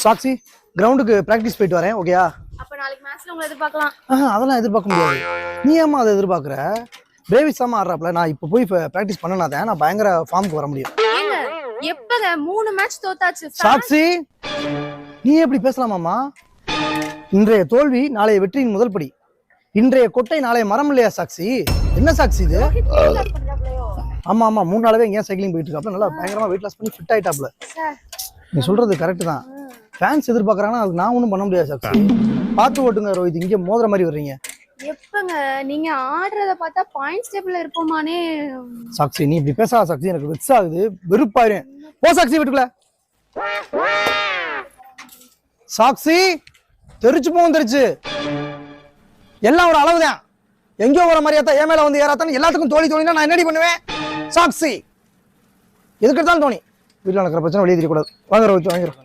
சாக்ஷி கிரவுண்டுக்கு பிராக்டிஸ் போயிட்டு வரேன், ஓகேயா? அப்ப நாளைக்கு மேட்ச்ல உங்களை எதிர்பார்க்கலாம். அதெல்லாம் எதிர்பார்க்க முடியாது. நீ ஏமா அதை எதிர்பார்க்குற? பிரேவிஸாம ஆடுறாப்ல, நான் இப்போ போய் பிராக்டிஸ் பண்ணனா தான் நான் பயங்கர ஃபார்முக்கு வர முடியும். எப்பங்க 3 மேட்ச் தோத்தாச்சு. சாக்ஷி நீ எப்படி பேசலாமாமா? இன்றைய தோல்வி நாளைய வெற்றியின் முதல் படி. இன்றைய கொட்டை நாளைய மரம் இல்லையா சாக்ஷி? என்ன சாக்ஷி இது? ஆமா ஆமா 3 நாளாவே எங்கேயா சைக்கிளிங் போயிட்டு இருக்காப்ல, நல்லா பயங்கரமா வெயிட் லாஸ் பண்ணி ஃபிட் ஆயிட்டாப்ல. நீ சொல்றது கரெக்ட் தான். ஃபேன்ஸ் எதிர்பார்க்கறாங்கன்னா அதுக்கு நான் ஒன்றும் பண்ண முடியாது சாக்ஷி. பார்த்து ஓட்டுங்க ரோஹித், இங்கே மோதுற மாதிரி வர்றீங்க. எப்பங்க நீங்க ஆடுறத பார்த்தா பாயிண்ட்ஸ் டேபிள்ல இருப்போமானே. சாக்ஷி நீ இப்படி பேசாத சாக்ஷி, எனக்கு வெக்ஸ் ஆகுது, வெறுப்பாயிரும். போ சாக்ஷி வீட்டுக்குள்ள. சாக்ஷி தெரிச்சு போகும், தெரிச்சு எல்லாம் ஒரு அளவுதான். எங்கேயோ வர மாதிரியா தான் என் மேல வந்து ஏறாத்தான் எல்லாத்துக்கும் தோழி தோழினா நான் என்னடி பண்ணுவேன்? சாக்ஷி எதுக்கு எடுத்தாலும் தோணி. வீட்டில் நடக்கிற பிரச்சனை வெளியே தெரியக்கூடாது. வாங்க ரோஹித் வாங்கிடும்.